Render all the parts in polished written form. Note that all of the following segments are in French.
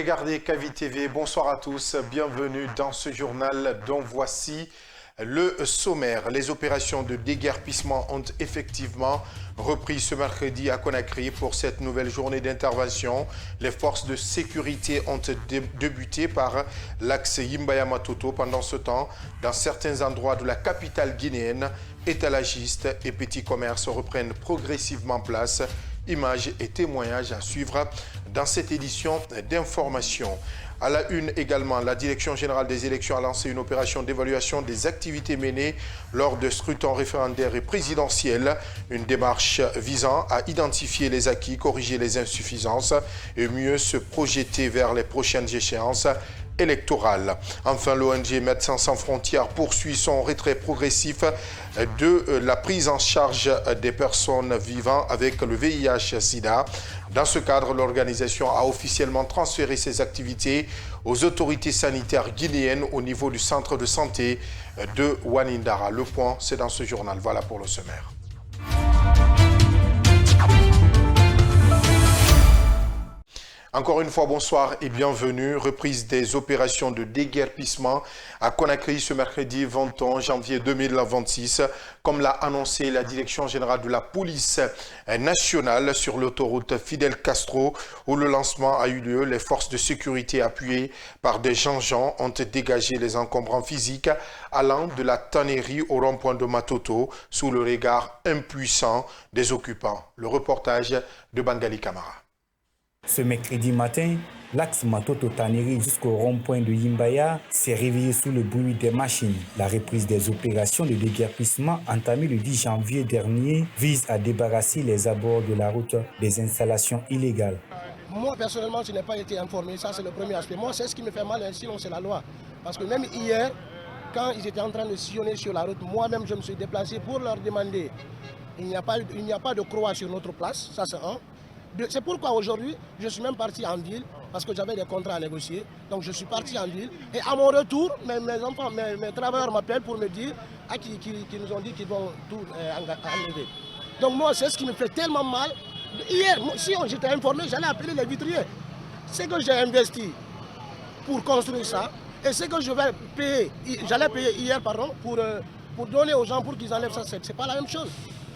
regardez Kavi TV, bonsoir à tous, bienvenue dans ce journal dont voici le sommaire. Les opérations de déguerpissement ont effectivement repris ce mercredi à Conakry pour cette nouvelle journée d'intervention. Les forces de sécurité ont débuté par l'axe Yimbaya-Matoto. Pendant ce temps, dans certains endroits de la capitale guinéenne, étalagistes et petits commerces reprennent progressivement place. Images et témoignages à suivre dans cette édition d'information. À la une également, la Direction générale des élections a lancé une opération d'évaluation des activités menées lors de scrutins référendaires et présidentiels. Une démarche visant à identifier les acquis, corriger les insuffisances et mieux se projeter vers les prochaines échéances électorale. Enfin, l'ONG Médecins sans frontières poursuit son retrait progressif de la prise en charge des personnes vivant avec le VIH-Sida. Dans ce cadre, l'organisation a officiellement transféré ses activités aux autorités sanitaires guinéennes au niveau du centre de santé de Wanindara. Le point, c'est dans ce journal. Voilà pour le sommaire. Encore une fois, bonsoir et bienvenue. Reprise des opérations de déguerpissement à Conakry ce mercredi 21 janvier 2026. Comme l'a annoncé la Direction générale de la police nationale sur l'autoroute Fidel Castro, où le lancement a eu lieu, les forces de sécurité appuyées par des gens ont dégagé les encombrants physiques allant de la tannerie au rond-point de Matoto sous le regard impuissant des occupants. Le reportage de Bangali Camara. Ce mercredi matin, l'axe Matoto-Tannery jusqu'au rond-point de Yimbaya s'est réveillé sous le bruit des machines. La reprise des opérations de déguerpissement entamée le 10 janvier dernier vise à débarrasser les abords de la route des installations illégales. Moi, personnellement, je n'ai pas été informé. Ça, c'est le premier aspect. Moi, c'est ce qui me fait mal, sinon c'est la loi. Parce que même hier, quand ils étaient en train de sillonner sur la route, moi-même, je me suis déplacé pour leur demander. Il n'y a pas de croix sur notre place, ça c'est un. C'est pourquoi aujourd'hui, je suis même parti en ville, parce que j'avais des contrats à négocier. Donc je suis parti en ville. Et à mon retour, mes travailleurs m'appellent pour me dire qu'ils nous ont dit qu'ils vont tout enlever. Donc moi, c'est ce qui me fait tellement mal. Hier, si j'étais informé, j'allais appeler les vitriers. C'est que j'ai investi pour construire ça. Et ce que je vais payer, j'allais payer hier, pour donner aux gens pour qu'ils enlèvent ça. Ce n'est pas la même chose.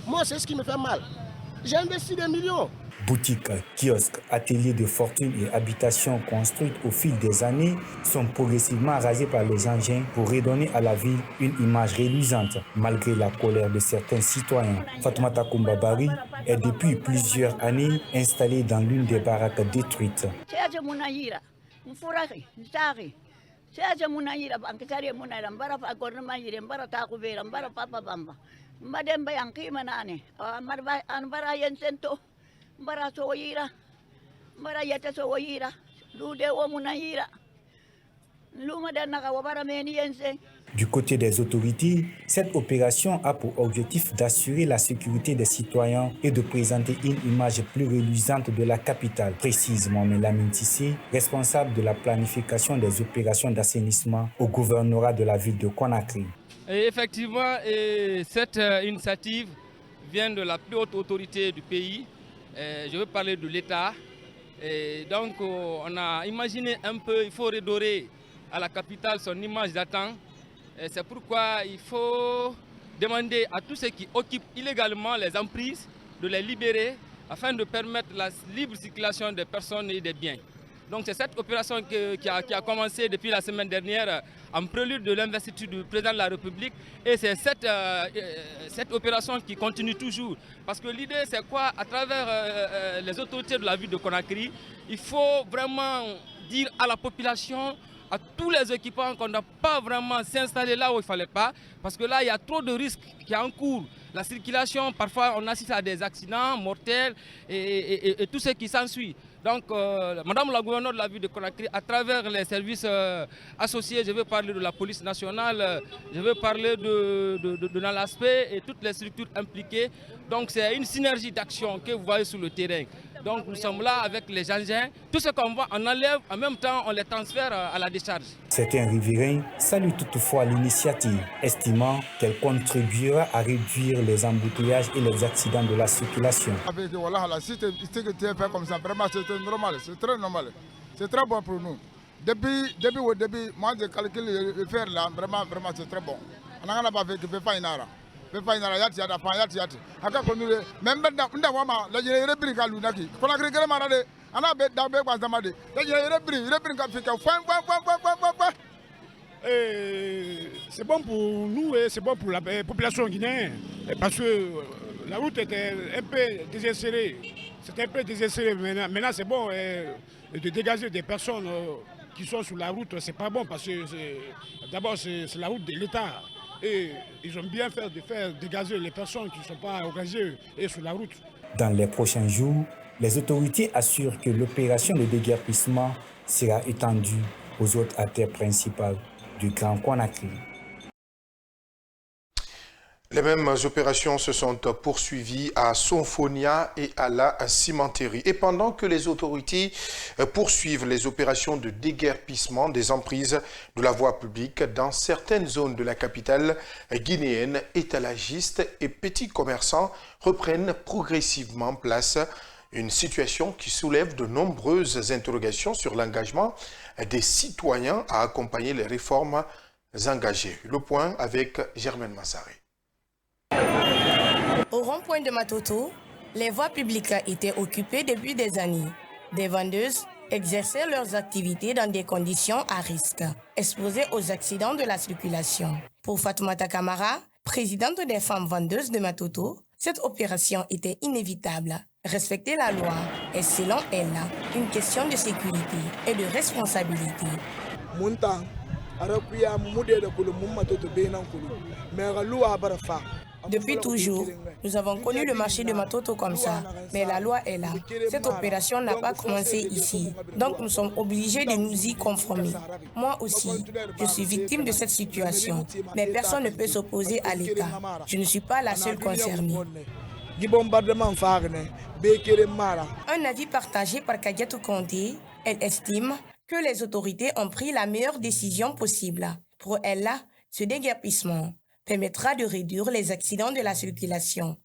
Moi, c'est ce qui me fait mal. J'ai investi des millions. Boutiques, kiosques, ateliers de fortune et habitations construites au fil des années sont progressivement rasés par les engins pour redonner à la ville une image reluisante. Malgré la colère de certains citoyens, Fatoumata Kumbabari est depuis plusieurs années installée dans l'une des baraques détruites. Du côté des autorités, cette opération a pour objectif d'assurer la sécurité des citoyens et de présenter une image plus reluisante de la capitale, précise Mohamed Lamine Tissé, responsable de la planification des opérations d'assainissement au gouvernorat de la ville de Conakry. Et effectivement, cette initiative vient de la plus haute autorité du pays. Je veux parler de l'État. Donc on a imaginé un peu, il faut redorer à la capitale son image d'attente. C'est pourquoi il faut demander à tous ceux qui occupent illégalement les emprises de les libérer afin de permettre la libre circulation des personnes et des biens. Donc c'est cette opération qui a commencé depuis la semaine dernière en prélude de l'investiture du président de la République. Et c'est cette opération qui continue toujours. Parce que l'idée c'est quoi? À travers les autorités de la ville de Conakry, il faut vraiment dire à la population, à tous les équipements qu'on n'a pas vraiment s'installer là où il ne fallait pas. Parce que là, il y a trop de risques qui en cours. La circulation, parfois, on assiste à des accidents mortels et tout ce qui s'ensuit. Donc, Madame la gouverneure de la ville de Conakry, à travers les services associés, je veux parler de la police nationale, je veux parler de l'aspect et toutes les structures impliquées. Donc, c'est une synergie d'action que vous voyez sur le terrain. Donc, nous sommes là avec les engins. Tout ce qu'on voit, on enlève, en même temps, on les transfère à la décharge. Certains riverains saluent toutefois l'initiative, estimant qu'elle contribuera à réduire les embouteillages et les accidents de la circulation. Voilà, si c'était fait comme ça, vraiment, c'est normal, c'est très normal. C'est très bon pour nous. Depuis au début, moi je calcule le faire là, vraiment c'est très bon. On n'a pas fait que fait pas une heure. Fait pas une heure, yati. Aka konule, même nda wama, la jere bri ka lunaki. Kona krikere marade, ana be da be kwa zamade. La jere bri ka fika fan. C'est bon pour nous et c'est bon pour la population guinéenne. Parce que la route était un peu désesserée. C'était un peu désesseré. Maintenant c'est bon de dégager des personnes qui sont sur la route. C'est pas bon parce que d'abord c'est la route de l'État. Et ils ont bien fait de faire dégager les personnes qui ne sont pas engagées et sur la route. Dans les prochains jours, les autorités assurent que l'opération de déguerpissement sera étendue aux autres artères principales du Grand Conakry. Les mêmes opérations se sont poursuivies à Sonfonia et à la cimenterie. Et pendant que les autorités poursuivent les opérations de déguerpissement des emprises de la voie publique dans certaines zones de la capitale guinéenne, étalagistes et petits commerçants reprennent progressivement place. Une situation qui soulève de nombreuses interrogations sur l'engagement des citoyens à accompagner les réformes engagées. Le point avec Germaine Massaré. Au rond-point de Matoto, les voies publiques étaient occupées depuis des années. Des vendeuses exerçaient leurs activités dans des conditions à risque, exposées aux accidents de la circulation. Pour Fatoumata Kamara, présidente des femmes vendeuses de Matoto, cette opération était inévitable. Respecter la loi est, selon elle, une question de sécurité et de responsabilité. Depuis toujours, nous avons connu le marché de Matoto comme ça, mais la loi est là. Cette opération n'a pas commencé ici, donc nous sommes obligés de nous y conformer. Moi aussi, je suis victime de cette situation, mais personne ne peut s'opposer à l'État. Je ne suis pas la seule concernée. Un avis partagé par Kadiatou Conté, elle estime que les autorités ont pris la meilleure décision possible. Pour elle, ce déguerpissement permettra de réduire les accidents de la circulation.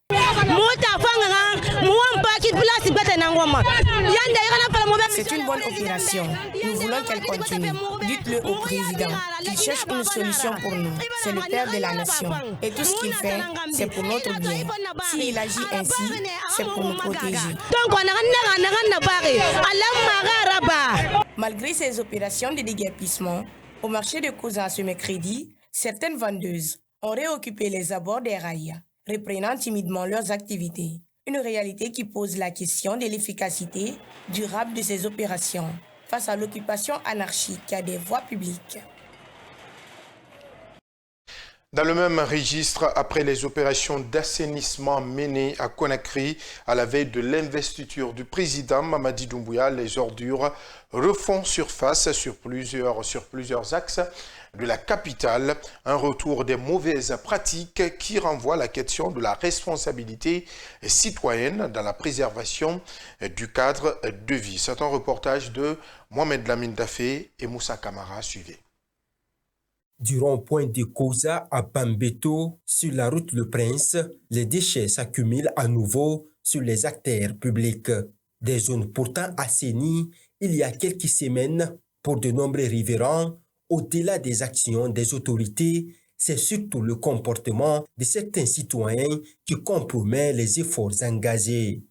C'est une bonne opération. Nous voulons qu'elle continue. Dites-le au président qu'il cherche une solution pour nous. C'est le père de la nation. Et tout ce qu'il fait, c'est pour notre bien. S'il agit ainsi, c'est pour nous protéger. Malgré ces opérations de déguerpissement, au marché de Kouza ce mercredi, certaines vendeuses ont réoccupé les abords des rails, reprenant timidement leurs activités. Une réalité qui pose la question de l'efficacité durable de ces opérations face à l'occupation anarchique des voies publiques. Dans le même registre, après les opérations d'assainissement menées à Conakry à la veille de l'investiture du président Mamadi Doumbouya, les ordures refont surface sur plusieurs axes de la capitale. Un retour des mauvaises pratiques qui renvoie à la question de la responsabilité citoyenne dans la préservation du cadre de vie. C'est un reportage de Mohamed Lamine Dafé et Moussa Kamara. Suivez. Du rond-point de Kouza à Bambeto, sur la route Le Prince, les déchets s'accumulent à nouveau sur les artères publiques. Des zones pourtant assainies il y a quelques semaines pour de nombreux riverains. Au-delà des actions des autorités, c'est surtout le comportement de certains citoyens qui compromet les efforts engagés.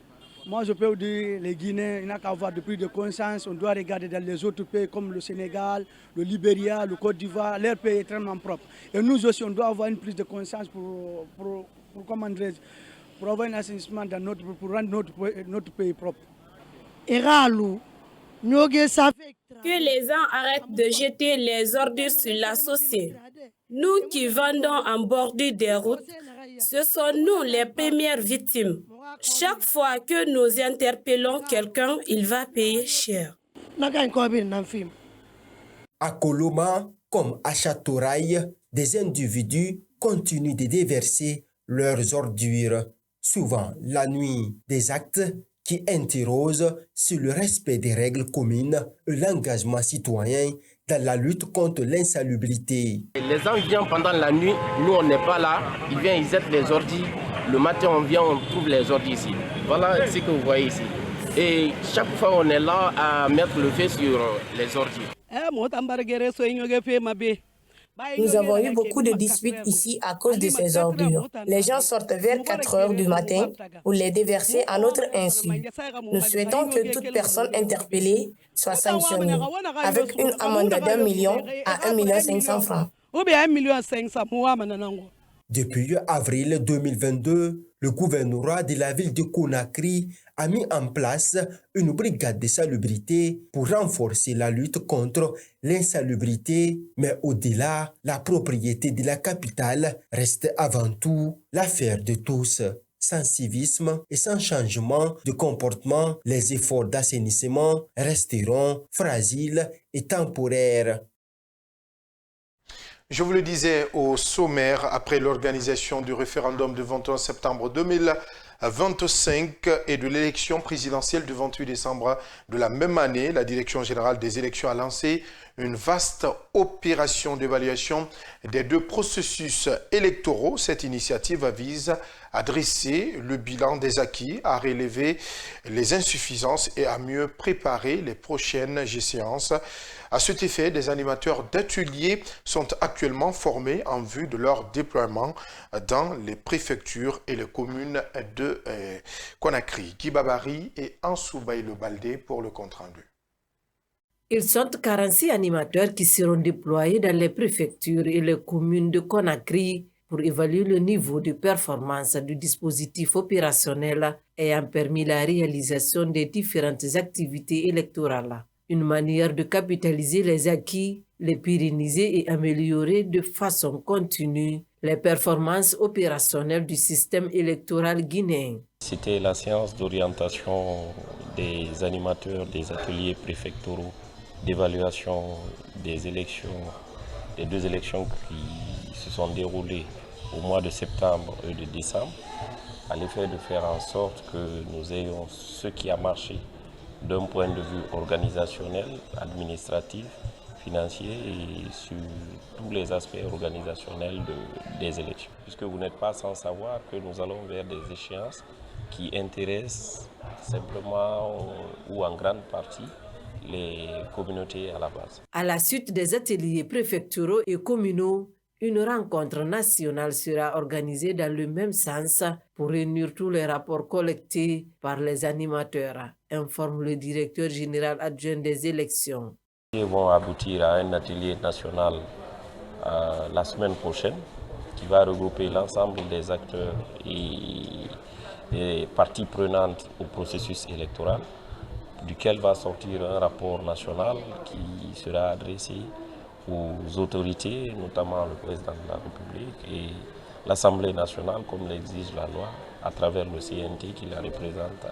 Moi, je peux vous dire, les Guinéens, il n'y a qu'à avoir de plus de conscience. On doit regarder dans les autres pays comme le Sénégal, le Libéria, le Côte d'Ivoire. Leur pays est extrêmement propre. Et nous aussi, on doit avoir une prise de conscience pour avoir un assainissement pour rendre notre pays propre. Que les gens arrêtent de jeter les ordures sur la société. Nous qui vendons en bordure des routes, ce sont nous les premières victimes. Chaque fois que nous interpellons quelqu'un, il va payer cher. À Koloma, comme à Châteauroy, des individus continuent de déverser leurs ordures, souvent la nuit. Des actes qui interrogent sur le respect des règles communes et l'engagement citoyen dans la lutte contre l'insalubrité. Les gens viennent pendant la nuit, nous on n'est pas là, ils viennent, ils jettent les ordures. Le matin on vient, on trouve les ordures ici. Voilà ce que vous voyez ici. Et chaque fois, on est là à mettre le feu sur les ordures. Nous avons eu beaucoup de disputes ici à cause de ces ordures. Les gens sortent vers 4 heures du matin pour les déverser à notre insu. Nous souhaitons que toute personne interpellée soit sanctionnée avec une amende d'1 million à 1 500 000 francs. Depuis avril 2022, le gouvernorat de la ville de Conakry a mis en place une brigade de salubrité pour renforcer la lutte contre l'insalubrité. Mais au-delà, la propriété de la capitale reste avant tout l'affaire de tous. Sans civisme et sans changement de comportement, les efforts d'assainissement resteront fragiles et temporaires. Je vous le disais au sommaire, après l'organisation du référendum du 21 septembre 2025 et de l'élection présidentielle du 28 décembre de la même année, la Direction générale des élections a lancé une vaste opération d'évaluation des deux processus électoraux. Cette initiative vise à dresser le bilan des acquis, à relever les insuffisances et à mieux préparer les prochaines échéances. À cet effet, des animateurs d'ateliers sont actuellement formés en vue de leur déploiement dans les préfectures et les communes de Conakry. Guy Babari et Ansou Baïlo Baldé pour le compte-rendu. Ils sont 46 animateurs qui seront déployés dans les préfectures et les communes de Conakry pour évaluer le niveau de performance du dispositif opérationnel ayant permis la réalisation des différentes activités électorales. Une manière de capitaliser les acquis, les pérenniser et améliorer de façon continue les performances opérationnelles du système électoral guinéen. C'était la séance d'orientation des animateurs des ateliers préfectoraux d'évaluation des élections, des deux élections qui se sont déroulées au mois de septembre et de décembre, à l'effet de faire en sorte que nous ayons ce qui a marché d'un point de vue organisationnel, administratif, financier et sur tous les aspects organisationnels des élections. Puisque vous n'êtes pas sans savoir que nous allons vers des échéances qui intéressent simplement ou en grande partie les communautés à la base. À la suite des ateliers préfectoraux et communaux, une rencontre nationale sera organisée dans le même sens pour réunir tous les rapports collectés par les animateurs, informe le directeur général adjoint des élections. Ils vont aboutir à un atelier national la semaine prochaine qui va regrouper l'ensemble des acteurs et parties prenantes au processus électoral, duquel va sortir un rapport national qui sera adressé aux autorités, notamment le président de la République et l'Assemblée nationale, comme l'exige la loi, à travers le CNT qui la représente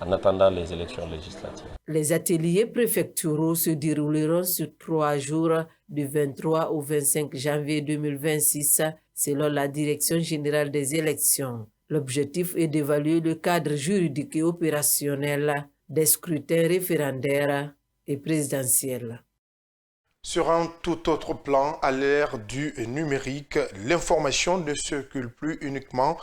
en attendant les élections législatives. Les ateliers préfectoraux se dérouleront sur 3 jours, du 23 au 25 janvier 2026, selon la Direction générale des élections. L'objectif est d'évaluer le cadre juridique et opérationnel des scrutins référendaires et présidentiels. Sur un tout autre plan, à l'ère du numérique, l'information ne circule plus uniquement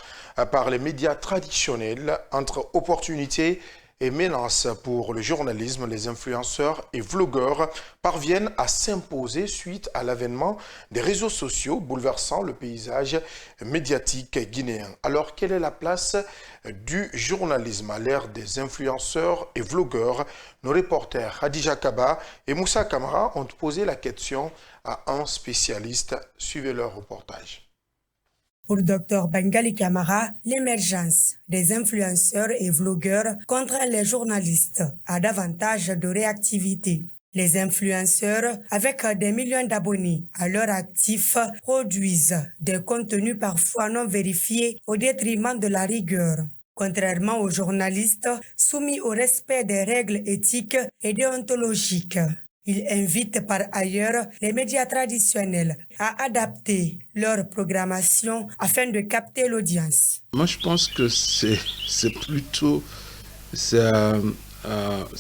par les médias traditionnels. Entre opportunités et menaces pour le journalisme, les influenceurs et vlogueurs parviennent à s'imposer suite à l'avènement des réseaux sociaux bouleversant le paysage médiatique guinéen. Alors, quelle est la place du journalisme à l'ère des influenceurs et vlogueurs? Nos reporters Hadija Kaba et Moussa Kamara ont posé la question à un spécialiste. Suivez leur reportage. Pour Dr Bengali Kamara, l'émergence des influenceurs et vlogueurs contre les journalistes a davantage de réactivité. Les influenceurs, avec des millions d'abonnés à leur actif, produisent des contenus parfois non vérifiés au détriment de la rigueur. Contrairement aux journalistes soumis au respect des règles éthiques et déontologiques. Ils invitent par ailleurs les médias traditionnels à adapter leur programmation afin de capter l'audience. Moi, je pense que c'est plutôt ça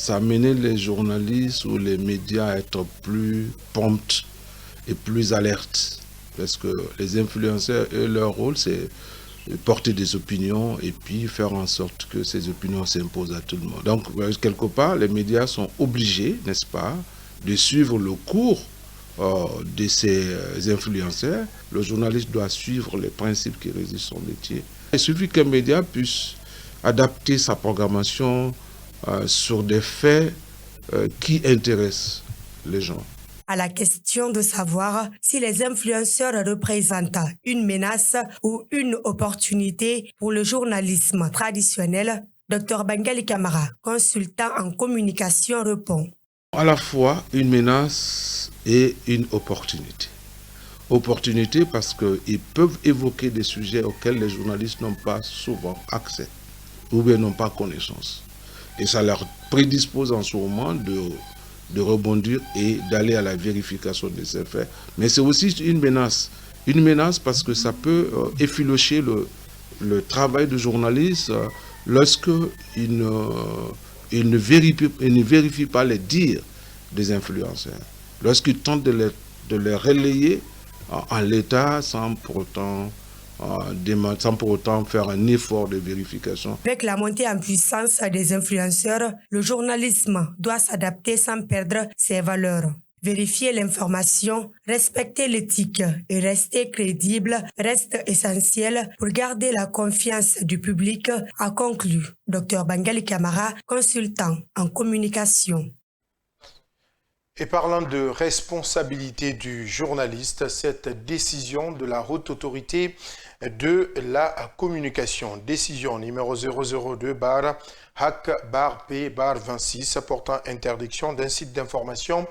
amener les journalistes ou les médias à être plus prompts et plus alertes. Parce que les influenceurs, eux, leur rôle, c'est porter des opinions et puis faire en sorte que ces opinions s'imposent à tout le monde. Donc, quelque part, les médias sont obligés, n'est-ce pas, de suivre le cours de ces influenceurs. Le journaliste doit suivre les principes qui régissent son métier. Il suffit qu'un média puisse adapter sa programmation sur des faits qui intéressent les gens. À la question de savoir si les influenceurs représentent une menace ou une opportunité pour le journalisme traditionnel, Dr Bengali Camara, consultant en communication, répond. À la fois une menace et une opportunité. Opportunité parce qu'ils peuvent évoquer des sujets auxquels les journalistes n'ont pas souvent accès ou bien n'ont pas connaissance. Et ça leur prédispose en ce moment de rebondir et d'aller à la vérification de ces faits. Mais c'est aussi une menace. Une menace parce que ça peut effilocher le travail de journaliste lorsqu'il ne vérifie pas les dires des influenceurs. Lorsqu'ils tentent de les relayer en l'état sans pour autant faire un effort de vérification. Avec la montée en puissance des influenceurs, le journalisme doit s'adapter sans perdre ses valeurs. Vérifier l'information, respecter l'éthique et rester crédible reste essentiel pour garder la confiance du public, a conclu Dr Bengali Camara, consultant en communication. Et parlant de responsabilité du journaliste, cette décision de la Haute Autorité de la Communication, décision numéro 002/HAC/P/26 portant interdiction d'un site d'information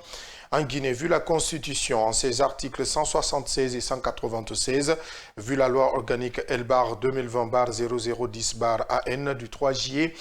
en Guinée, vu la Constitution en ses articles 176 et 196, vu la loi organique L/2020/0010/AN du 3 juillet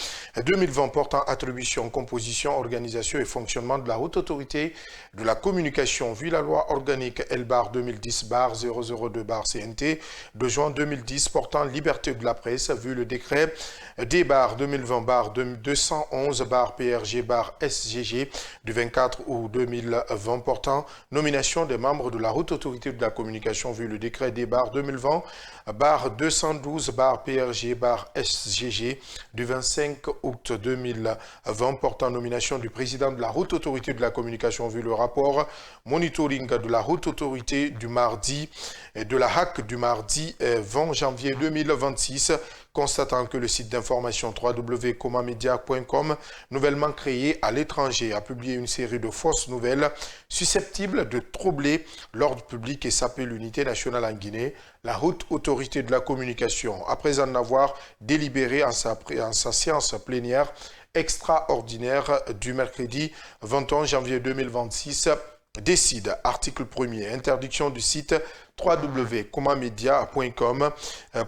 2020 portant attribution, composition, organisation et fonctionnement de la Haute Autorité de la Communication, vu la loi organique L/2010/002/CNT de juin 2010 portant liberté de la presse, vu le décret D/2020/211/PRG/SGG du 24 août 2020 portant nomination des membres de la Haute Autorité de la Communication, vu le décret D/2020/212/PRG/SGG du 25 août 2020 portant nomination du président de la Haute Autorité de la Communication, vu le rapport monitoring de la Haute Autorité du mardi et de la HAC du mardi 20 janvier 2026, constatant que le site d'information www.comamedia.com, nouvellement créé à l'étranger, a publié une série de fausses nouvelles susceptibles de troubler l'ordre public et saper l'unité nationale en Guinée. La Haute Autorité de la Communication, après en avoir délibéré en sa séance plénière extraordinaire du mercredi 21 janvier 2026, décide, article 1er, interdiction du site www.comamedia.com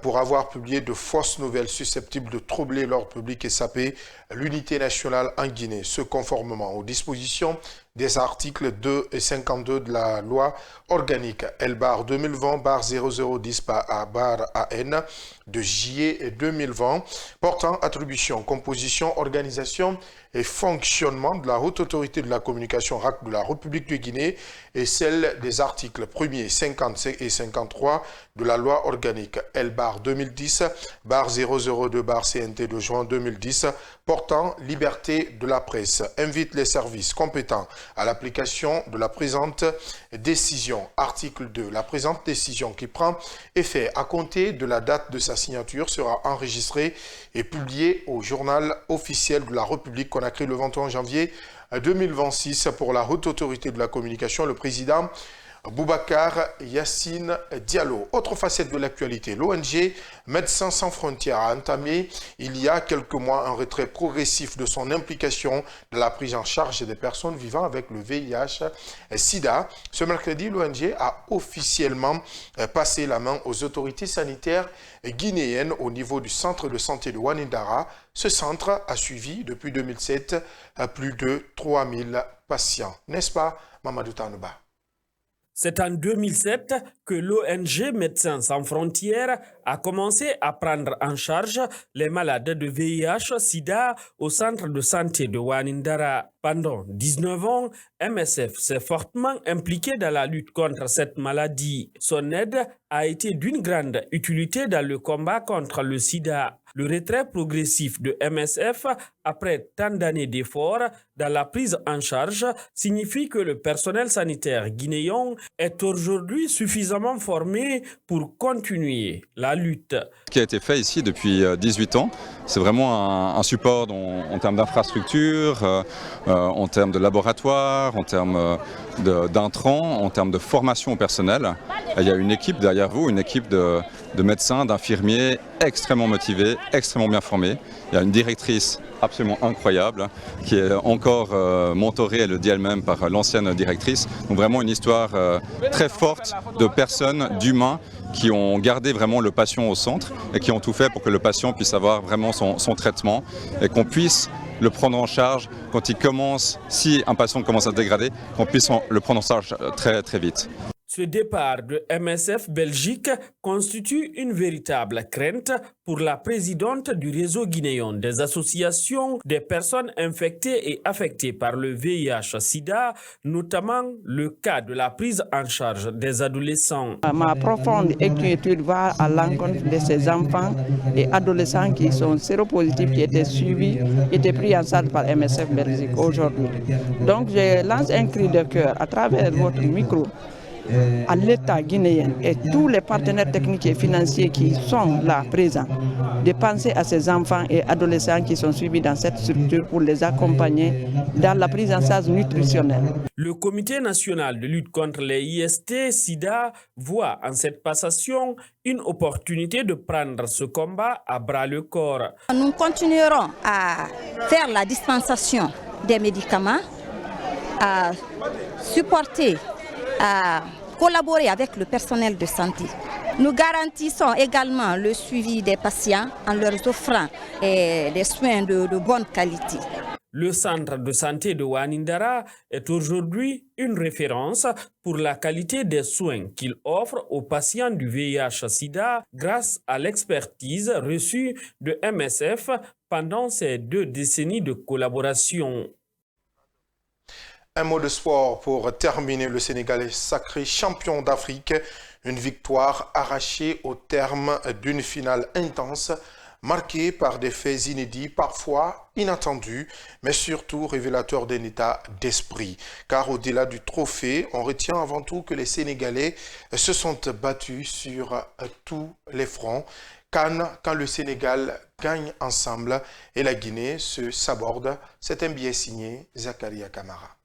pour avoir publié de fausses nouvelles susceptibles de troubler l'ordre public et saper l'unité nationale en Guinée, ce conformément aux dispositions des articles 2 et 52 de la loi organique L/2020/0010/AN de juillet 2020 portant attribution, composition, organisation et fonctionnement de la Haute Autorité de la Communication HAC de la République de Guinée et celle des articles 1er, 50 et 53 de la loi organique L/2010/002/CNT de juin 2010 portant liberté de la presse, invite les services compétents à l'application de la présente décision. Article 2. La présente décision qui prend effet à compter de la date de sa signature sera enregistrée et publiée au journal officiel de la République Conakry le 21 janvier 2026 pour la Haute Autorité de la Communication, le président Boubacar Yassine Diallo. Autre facette de l'actualité, l'ONG Médecins sans frontières a entamé il y a quelques mois un retrait progressif de son implication dans la prise en charge des personnes vivant avec le VIH-Sida. Ce mercredi, l'ONG a officiellement passé la main aux autorités sanitaires guinéennes au niveau du centre de santé de Wanindara. Ce centre a suivi depuis 2007 plus de 3000 patients. N'est-ce pas, Mamadou Tanouba? C'est en 2007 que l'ONG Médecins sans frontières a commencé à prendre en charge les malades de VIH-Sida au centre de santé de Wanindara. Pendant 19 ans, MSF s'est fortement impliqué dans la lutte contre cette maladie. Son aide a été d'une grande utilité dans le combat contre le sida. Le retrait progressif de MSF, après tant d'années d'efforts dans la prise en charge, signifie que le personnel sanitaire guinéen est aujourd'hui suffisamment formé pour continuer la lutte. Ce qui a été fait ici depuis 18 ans, c'est vraiment un support en termes d'infrastructure, en termes de laboratoire, en termes d'intrants, en termes de formation au personnel. Il y a une équipe derrière vous, une équipe de médecins, d'infirmiers extrêmement motivés, extrêmement bien formés. Il y a une directrice absolument incroyable qui est encore mentorée, elle le dit elle-même, par l'ancienne directrice. Donc vraiment une histoire très forte de personnes, d'humains qui ont gardé vraiment le patient au centre et qui ont tout fait pour que le patient puisse avoir vraiment son traitement et qu'on puisse le prendre en charge quand il commence, si un patient commence à se dégrader, qu'on puisse le prendre en charge très très vite. Ce départ de MSF Belgique constitue une véritable crainte pour la présidente du réseau guinéen des associations des personnes infectées et affectées par le VIH-Sida, notamment le cas de la prise en charge des adolescents. Ma profonde inquiétude va à l'encontre de ces enfants et adolescents qui sont séropositifs, qui étaient suivis, qui étaient pris en charge par MSF Belgique aujourd'hui. Donc je lance un cri de cœur à travers votre micro à l'État guinéen et tous les partenaires techniques et financiers qui sont là présents, de penser à ces enfants et adolescents qui sont suivis dans cette structure pour les accompagner dans la prise en charge nutritionnelle. Le Comité national de lutte contre les IST-Sida voit en cette passation une opportunité de prendre ce combat à bras le corps. Nous continuerons à faire la dispensation des médicaments, à supporter, à collaborer avec le personnel de santé. Nous garantissons également le suivi des patients en leur offrant des soins de bonne qualité. Le centre de santé de Wanindara est aujourd'hui une référence pour la qualité des soins qu'il offre aux patients du VIH-Sida grâce à l'expertise reçue de MSF pendant ces 2 décennies de collaboration. Un mot de sport pour terminer. Le Sénégal est sacré champion d'Afrique. Une victoire arrachée au terme d'une finale intense, marquée par des faits inédits, parfois inattendus, mais surtout révélateurs d'un état d'esprit. Car au-delà du trophée, on retient avant tout que les Sénégalais se sont battus sur tous les fronts. Quand le Sénégal gagne ensemble et la Guinée se saborde, c'est un billet signé Zakaria Kamara.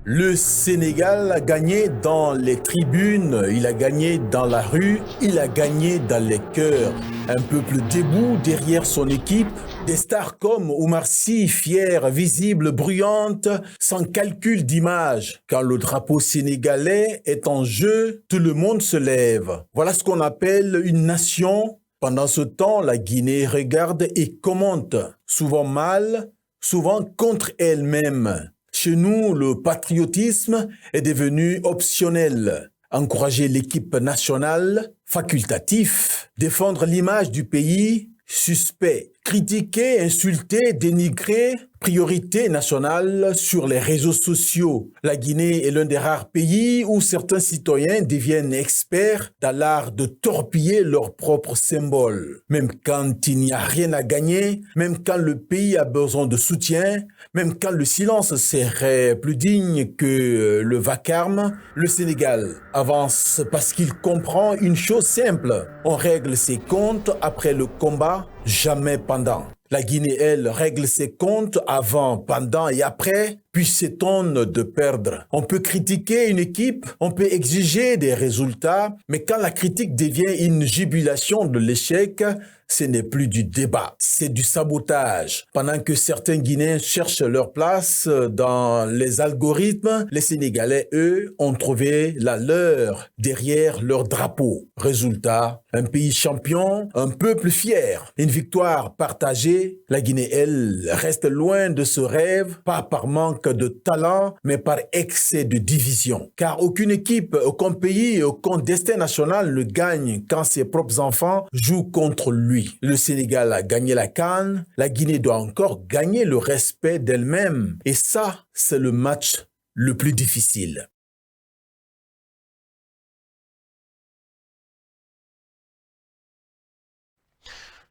Le Sénégal a gagné dans les tribunes, il a gagné dans la rue, il a gagné dans les cœurs. Un peuple debout derrière son équipe, des stars comme Oumar Sy, fière, visible, bruyante, sans calcul d'image. Quand le drapeau sénégalais est en jeu, tout le monde se lève. Voilà ce qu'on appelle une nation. Pendant ce temps, la Guinée regarde et commente, souvent mal, souvent contre elle-même. Chez nous, le patriotisme est devenu optionnel. Encourager l'équipe nationale, facultatif. Défendre l'image du pays, suspect. Critiquer, insulter, dénigrer, priorité nationale sur les réseaux sociaux. La Guinée est l'un des rares pays où certains citoyens deviennent experts dans l'art de torpiller leurs propres symboles. Même quand il n'y a rien à gagner, même quand le pays a besoin de soutien, même quand le silence serait plus digne que le vacarme, le Sénégal avance parce qu'il comprend une chose simple. On règle ses comptes après le combat, jamais pendant. La Guinée, elle, règle ses comptes avant, pendant et après, puis s'étonne de perdre. On peut critiquer une équipe, on peut exiger des résultats, mais quand la critique devient une jubilation de l'échec, ce n'est plus du débat, c'est du sabotage. Pendant que certains Guinéens cherchent leur place dans les algorithmes, les Sénégalais, eux, ont trouvé la leur derrière leur drapeau. Résultat, un pays champion, un peuple fier, une victoire partagée. La Guinée, elle, reste loin de ce rêve, pas par manque manque de talent, mais par excès de division. Car aucune équipe, aucun pays, aucun destin national ne gagne quand ses propres enfants jouent contre lui. Le Sénégal a gagné la CAN, la Guinée doit encore gagner le respect d'elle-même. Et ça, c'est le match le plus difficile.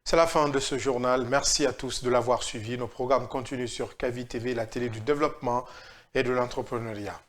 C'est la fin de ce journal. Merci à tous de l'avoir suivi. Nos programmes continuent sur KVI TV, la télé du développement et de l'entrepreneuriat.